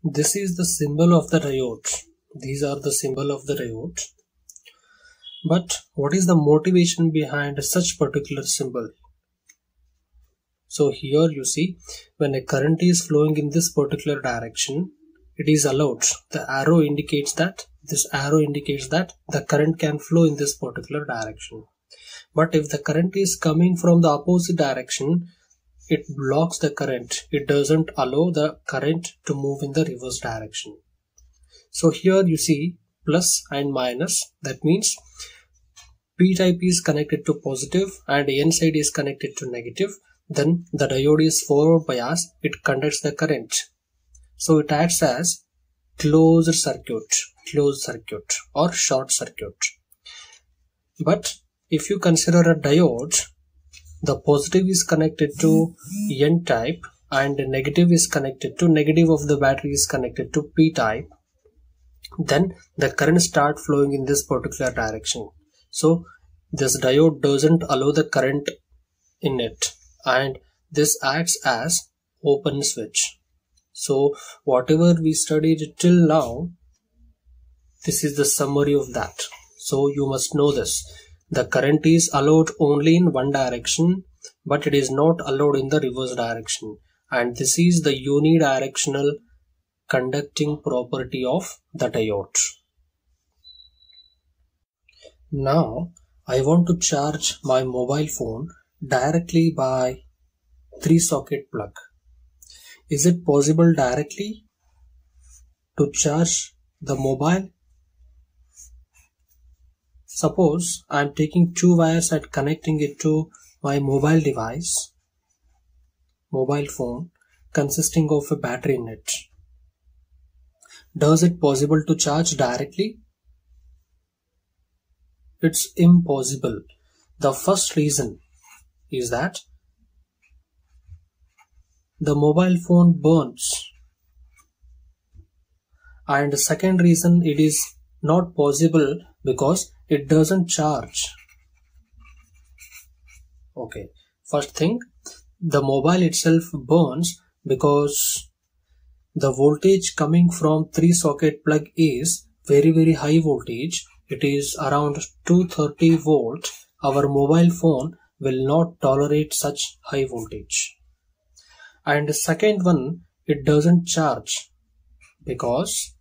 This is the symbol of the diode. These are the symbol of the diode. But what is the motivation behind such particular symbol? So here you see, when a current is flowing in this particular direction, it is allowed. The arrow indicates that, the current can flow in this particular direction. But if the current is coming from the opposite direction, it blocks the current. It doesn't allow the current to move in the reverse direction. So here you see plus and minus. That means P type is connected to positive and N side is connected to negative. Then the diode is forward bias. It conducts the current. So it acts as closed circuit or short circuit. But if you consider a diode, the positive is connected to N type and negative is connected to negative of the battery is connected to P type. Then the current start flowing in this particular direction. So this diode doesn't allow the current in it, and this acts as open switch. So whatever we studied till now, this is the summary of that. So you must know this. The current is allowed only in one direction, but it is not allowed in the reverse direction. And this is the unidirectional conducting property of the diode. Now I want to charge my mobile phone directly by 3-socket plug. Is it possible directly to charge the mobile? Suppose I am taking 2 wires and connecting it to my mobile device, mobile phone, consisting of a battery in it. Does it possible to charge directly? It's impossible. The first reason is that the mobile phone burns. And the second reason, it is not possible because it doesn't charge. Okay, first thing, the mobile itself burns because the voltage coming from 3-socket plug is very high voltage. It is around 230 volt. Our mobile phone will not tolerate such high voltage. And the second one, it doesn't charge because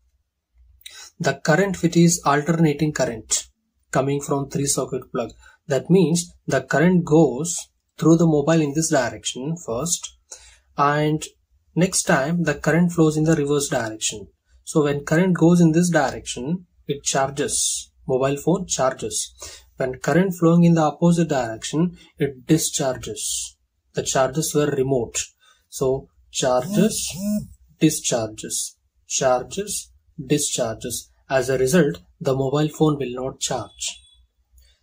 the current which is alternating current coming from 3-socket plug. That means the current goes through the mobile in this direction first, and next time the current flows in the reverse direction. So when current goes in this direction, it charges. Mobile phone charges. When current flowing in the opposite direction, it discharges. The charges were remote. So charges, discharges, charges, discharges. As a result, the mobile phone will not charge.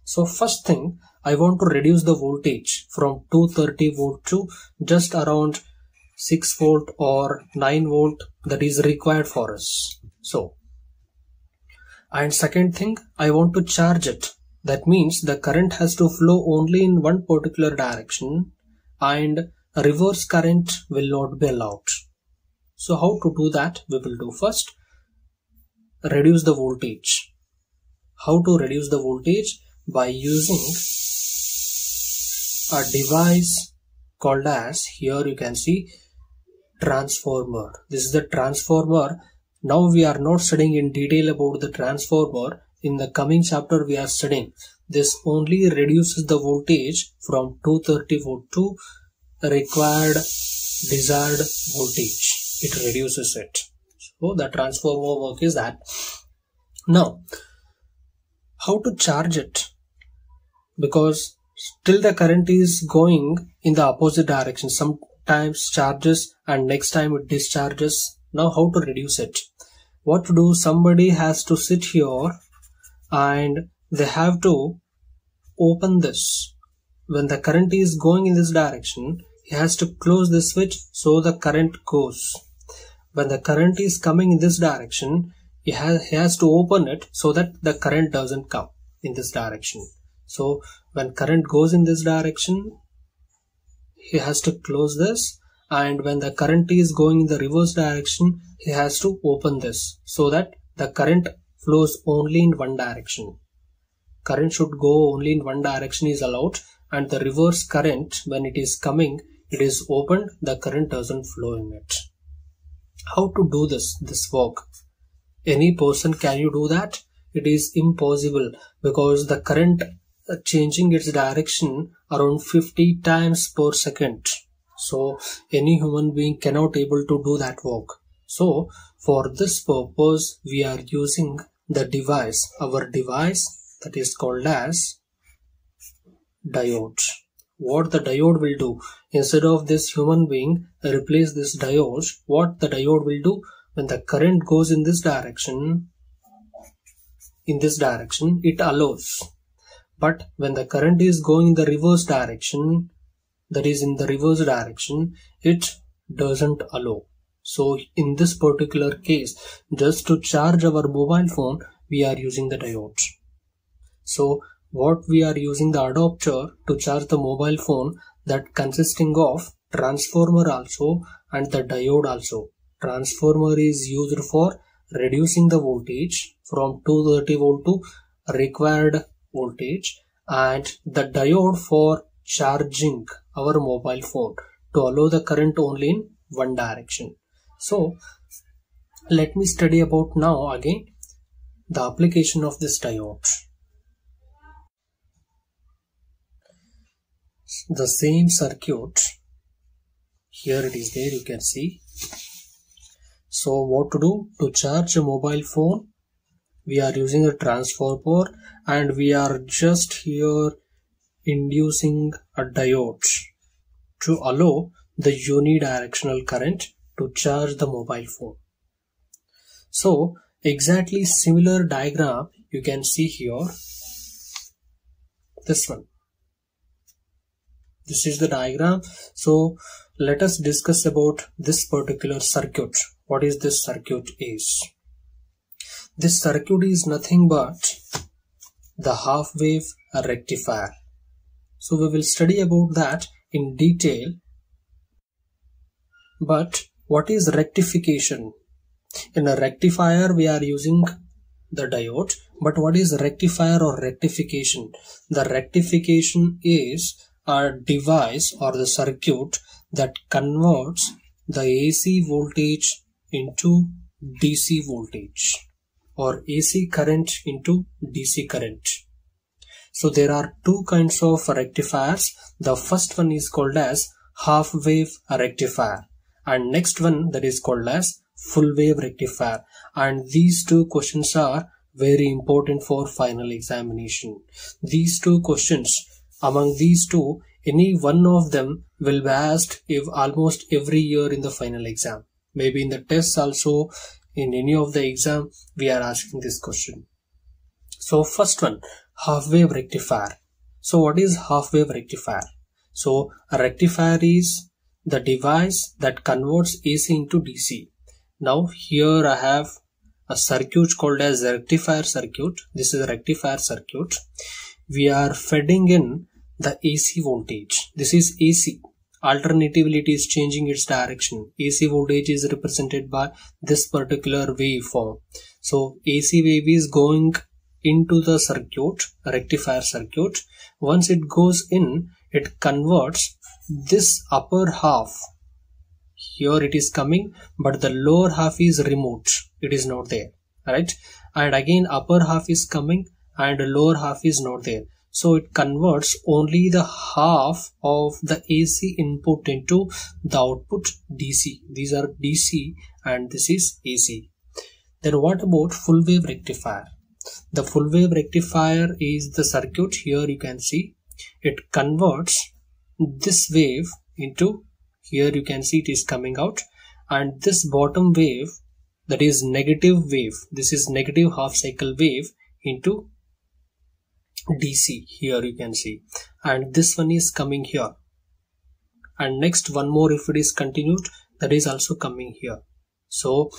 So first thing, I want to reduce the voltage from 230 volt to just around 6 volt or 9 volt that is required for us. So, and second thing, I want to charge it. That means the current has to flow only in one particular direction and a reverse current will not be allowed. So how to do that? We will do first, reduce the voltage. How to reduce the voltage? By using a device called as, here you can see, transformer. This is the transformer. Now we are not studying in detail about the transformer. In the coming chapter we are studying. This only reduces the voltage from 230 volt to required desired voltage. It reduces it. So the transformer work is that. Now, how to charge it? Because still the current is going in the opposite direction. Sometimes charges and next time it discharges. Now how to reduce it? What to do? Somebody has to sit here and they have to open this. When the current is going in this direction, he has to close the switch so the current goes. When the current is coming in this direction, he has to open it so that the current doesn't come in this direction. So when current goes in this direction, he has to close this, and when the current is going in the reverse direction, he has to open this so that the current flows only in one direction. Current should go only in one direction is allowed, and the reverse current, when it is coming, it is opened, the current doesn't flow in it. How to do this work? Any person, can you do that? It is impossible, because the current changing its direction around 50 times per second. So any human being cannot able to do that work. So for this purpose we are using the device, our device, that is called as diode. What the diode will do, instead of this human being replace this diode, what the diode will do, when the current goes in this direction, it allows. But when the current is going in the reverse direction, that is in the reverse direction, it doesn't allow. So in this particular case, just to charge our mobile phone, we are using the diode. So what we are using the adapter to charge the mobile phone, that consisting of transformer also and the diode also. Transformer is used for reducing the voltage from 230 volt to required voltage, and the diode for charging our mobile phone to allow the current only in one direction. So let me study about now again the application of this diode. The same circuit, here it is there, you can see. So what to do? To charge a mobile phone, we are using a transformer, and we are just here inducing a diode to allow the unidirectional current to charge the mobile phone. So exactly similar diagram you can see here, this one. This is the diagram. So let us discuss about this particular circuit. What is this circuit is? This circuit is nothing but the half wave rectifier. So we will study about that in detail. But what is rectification? In a rectifier we are using the diode, but what is rectifier or rectification? The rectification is a device or the circuit that converts the AC voltage into DC voltage, or AC current into DC current. So there are two kinds of rectifiers. The first one is called as half wave rectifier, and next one that is called as full wave rectifier. And these two questions are very important for final examination. These two questions, among these two, any one of them will be asked if almost every year in the final exam. Maybe in the tests also, in any of the exam, we are asking this question. So first one, half wave rectifier. So what is half wave rectifier? So a rectifier is the device that converts AC into DC. Now here I have a circuit called as rectifier circuit. This is a rectifier circuit. We are feeding in the AC voltage. This is AC. Alternatively, it is changing its direction. AC voltage is represented by this particular waveform. So AC wave is going into the circuit, rectifier circuit. Once it goes in, it converts this upper half. Here it is coming, but the lower half is removed. It is not there, right? And again upper half is coming and lower half is not there. So it converts only the half of the AC input into the output DC. These are DC and this is AC. Then what about full wave rectifier? The full wave rectifier is the circuit. Here you can see it converts this wave into, here you can see it is coming out, and this bottom wave, that is negative wave, this is negative half cycle wave, into DC. Here you can see, and this one is coming here, and next one more if it is continued, that is also coming here. So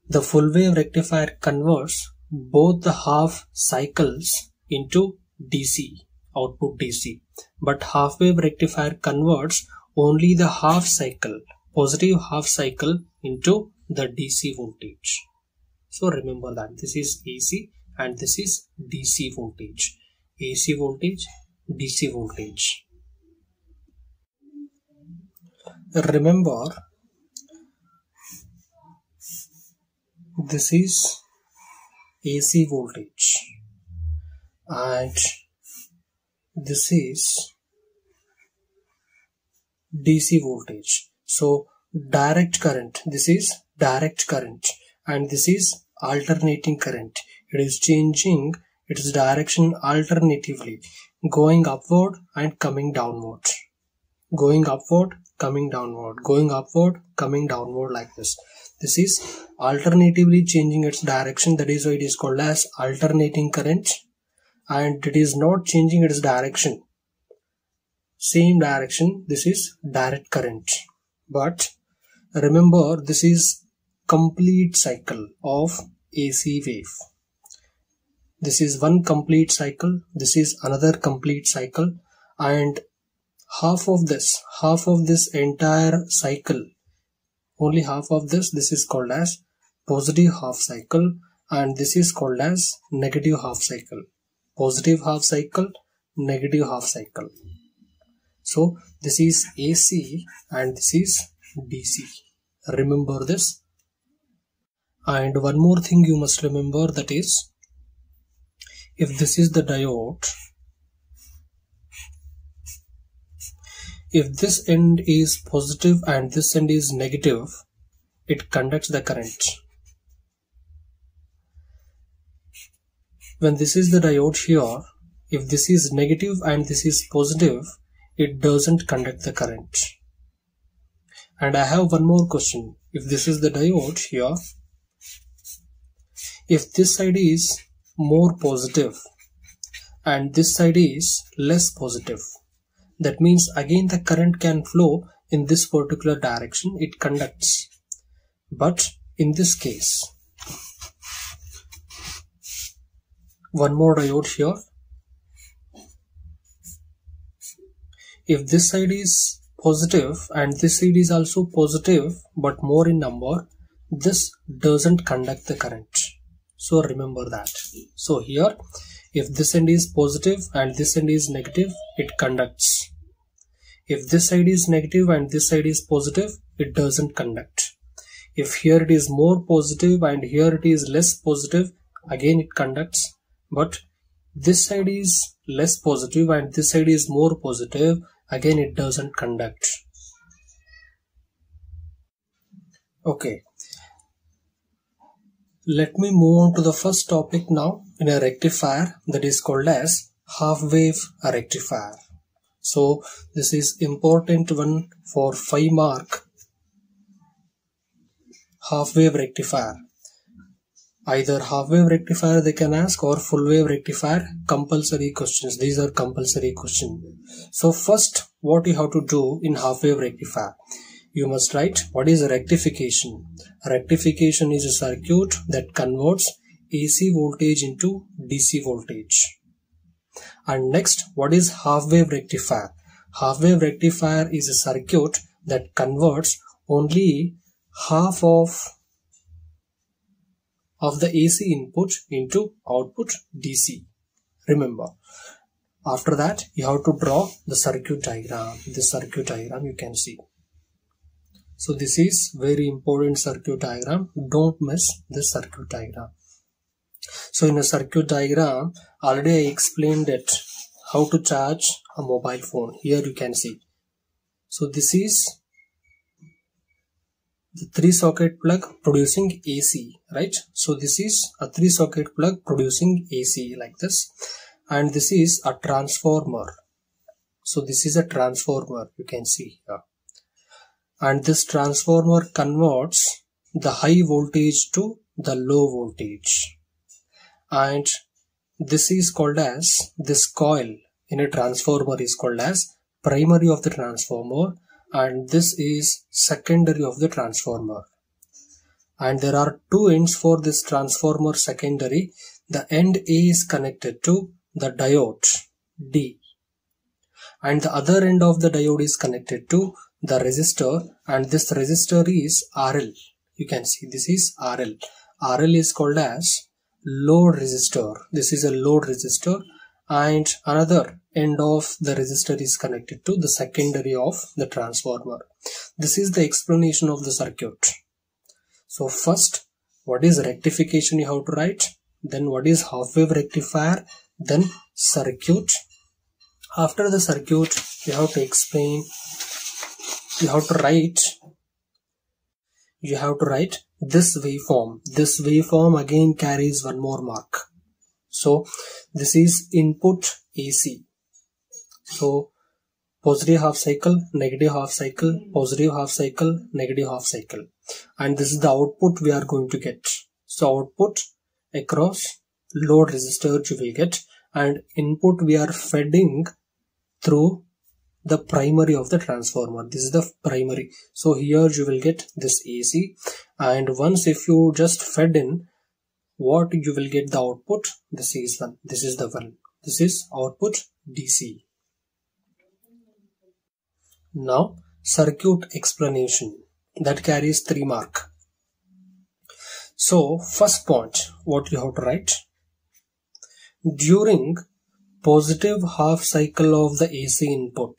the full wave rectifier converts both the half cycles into DC, output DC, but half wave rectifier converts only the half cycle, positive half cycle into the DC voltage. So remember that this is AC and this is DC voltage. AC voltage, DC voltage. Remember, this is AC voltage and this is DC voltage. So direct current, this is direct current and this is alternating current. It is changing its direction alternatively, going upward and coming downward, going upward, coming downward, going upward, coming downward, like this. This is alternatively changing its direction. That is why it is called as alternating current, and it is not changing its direction, same direction. This is direct current. But remember, this is complete cycle of AC wave. This is one complete cycle, this is another complete cycle, and half of this entire cycle, only half of this is called as positive half cycle, and this is called as negative half cycle. Positive half cycle, negative half cycle. So this is AC and this is DC. Remember this. And one more thing you must remember, that is, if this is the diode, if this end is positive and this end is negative, it conducts the current. When this is the diode here, if this is negative and this is positive, it doesn't conduct the current. And I have one more question. If this is the diode here, if this side is more positive and this side is less positive, that means again the current can flow in this particular direction, it conducts. But in this case, one more diode here, if this side is positive and this side is also positive but more in number, this doesn't conduct the current. So remember that. So here, if this end is positive and this end is negative, it conducts. If this side is negative and this side is positive, it doesn't conduct. If here it is more positive and here it is less positive, again it conducts. But this side is less positive and this side is more positive, again it doesn't conduct. Okay. Let me move on to the first topic now in a rectifier, that is called as half wave rectifier. So this is important one for 5 mark. Half wave rectifier. Either half wave rectifier they can ask or full wave rectifier, compulsory questions. These are compulsory questions. So first, what you have to do in half wave rectifier? You must write what is a rectification. A rectification is a circuit that converts AC voltage into DC voltage. And next, what is half wave rectifier? Half wave rectifier is a circuit that converts only half of the AC input into output DC. Remember. After that, you have to draw the circuit diagram. This circuit diagram you can see. So this is very important circuit diagram. Don't miss this circuit diagram. So in a circuit diagram, already I explained it, how to charge a mobile phone. Here you can see. So this is the 3-socket plug producing AC, right? So this is a 3-socket plug producing AC like this. And this is a transformer. So this is a transformer, you can see here. And this transformer converts the high voltage to the low voltage. And this is called as, this coil in a transformer is called as primary of the transformer, and this is secondary of the transformer. And there are 2 ends for this transformer secondary. The end A is connected to the diode D, and the other end of the diode is connected to the resistor, and this resistor is RL. You can see this is RL. RL is called as load resistor. This is a load resistor, and another end of the resistor is connected to the secondary of the transformer. This is the explanation of the circuit. So first, what is rectification you have to write, then what is half wave rectifier, then circuit. After the circuit, you have to explain, you have to write this waveform. This waveform again carries one more mark. So this is input AC. So positive half cycle, negative half cycle, positive half cycle, negative half cycle. And this is the output we are going to get. So output across load resistor you will get, and input we are feeding through the primary of the transformer. This is the primary. So here you will get this AC, and once if you just fed in, what you will get the output, this is one. This is the one. This is output DC. Now circuit explanation that carries 3 mark. So first point, what you have to write, during positive half cycle of the AC input,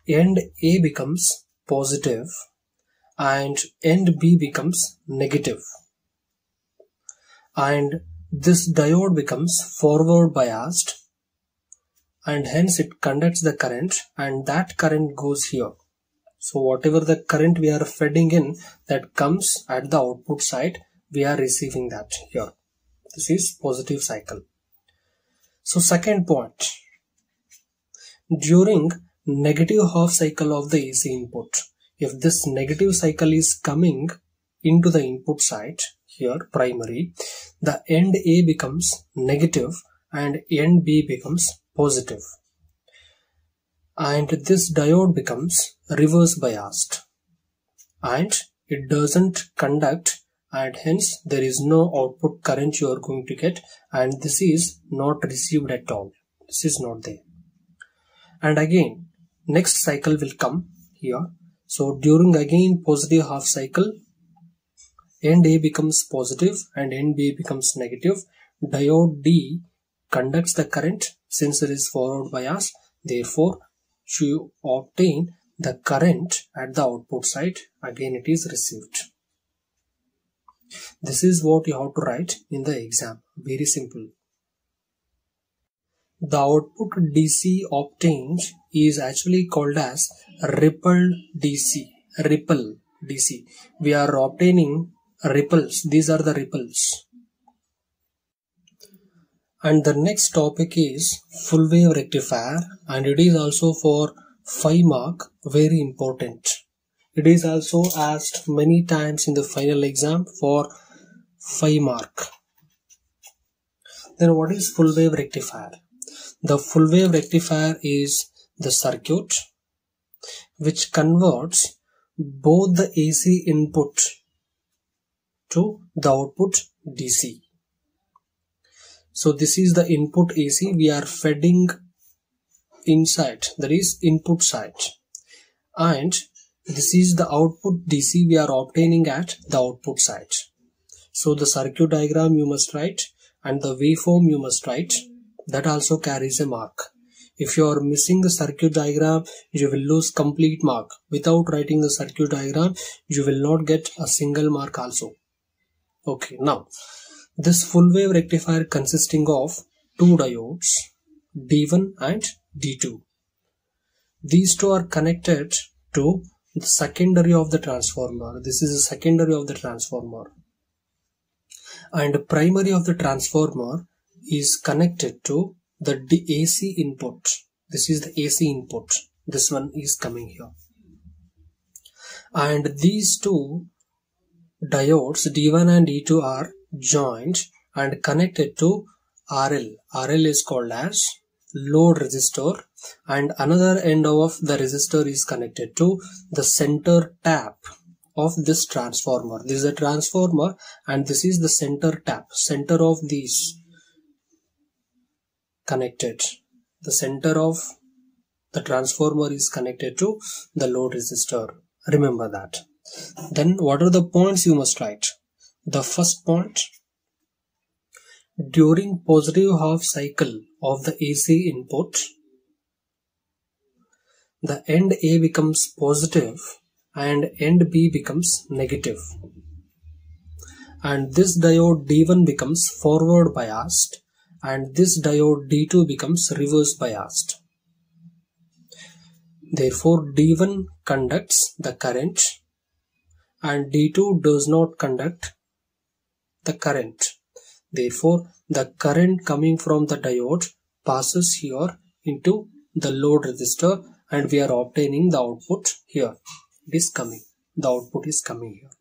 end A becomes positive and end B becomes negative, and this diode becomes forward biased, and hence it conducts the current, and that current goes here. So whatever the current we are feeding in, that comes at the output side, we are receiving that here. This is positive cycle. So second point, during negative half cycle of the AC input, if this negative cycle is coming into the input side here, primary, the end A becomes negative and end B becomes positive, and this diode becomes reverse biased, and it doesn't conduct, and hence there is no output current you are going to get, and this is not received at all. This is not there. And again next cycle will come here. So during again positive half cycle, end A becomes positive and end B becomes negative. Diode D conducts the current since it is forward bias. Therefore, to obtain the current at the output side, again it is received. This is what you have to write in the exam. Very simple. The output DC obtained is actually called as ripple DC. Ripple DC. We are obtaining ripples. These are the ripples. And the next topic is full wave rectifier, and it is also for 5 mark, very important. It is also asked many times in the final exam for 5 mark. Then what is full wave rectifier? The full wave rectifier is the circuit which converts both the AC input to the output DC. So this is the input AC we are feeding inside, that is input side, and this is the output DC we are obtaining at the output side. So the circuit diagram you must write, and the waveform you must write. That also carries a mark. If you are missing the circuit diagram, you will lose complete mark. Without writing the circuit diagram, you will not get a single mark also. Okay, now this full wave rectifier consisting of 2 diodes, D1 and D2. These two are connected to the secondary of the transformer. This is the secondary of the transformer, and primary of the transformer is connected to the AC input. This is the AC input. This one is coming here, and these two diodes D1 and D2 are joined and connected to RL. RL is called as load resistor, and another end of the resistor is connected to the center tap of this transformer. This is a transformer, and this is the center tap. Center of these connected. The center of the transformer is connected to the load resistor. Remember that. Then what are the points you must write? The first point, during positive half cycle of the AC input, the end A becomes positive and end B becomes negative. And this diode D1 becomes forward biased and this diode D2 becomes reverse biased. Therefore, D1 conducts the current and D2 does not conduct the current. Therefore, the current coming from the diode passes here into the load resistor and we are obtaining the output here. It is coming. The output is coming here.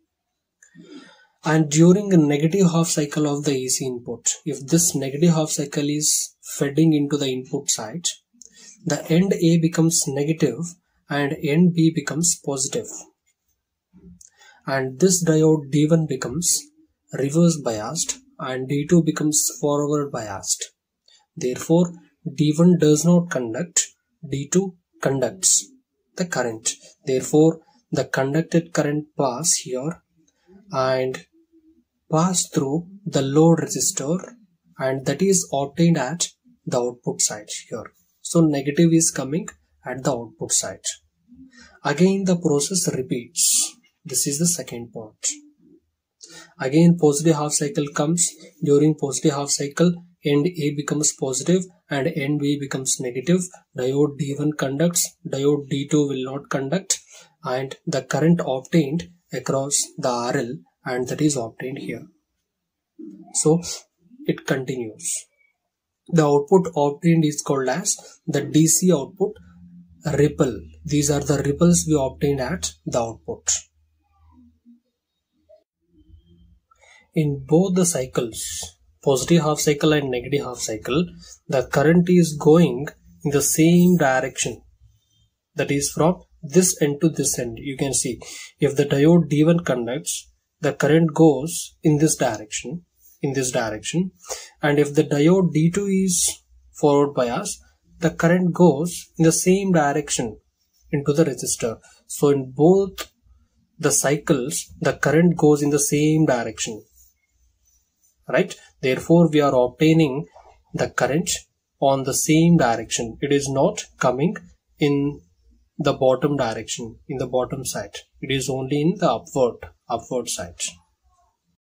And during a negative half cycle of the AC input, if this negative half cycle is feeding into the input side, the end A becomes negative and end B becomes positive. And this diode D1 becomes reverse biased and D2 becomes forward biased. Therefore, D1 does not conduct, D2 conducts the current. Therefore, the conducted current pass here and pass through the load resistor and that is obtained at the output side here. So negative is coming at the output side. Again the process repeats. This is the second point. Again positive half cycle comes. During positive half cycle, end A becomes positive and end B becomes negative. Diode D1 conducts, diode D2 will not conduct and the current obtained across the RL and that is obtained here. So it continues. The output obtained is called as the DC output ripple. These are the ripples we obtained at the output. In both the cycles, positive half cycle and negative half cycle, the current is going in the same direction. That is from this end to this end. You can see if the diode D1 conducts, the current goes in this direction, and if the diode D2 is forward bias, the current goes in the same direction into the resistor. So in both the cycles, the current goes in the same direction, right? Therefore, we are obtaining the current on the same direction. It is not coming in the bottom direction, in the bottom side. It is only in the upward side.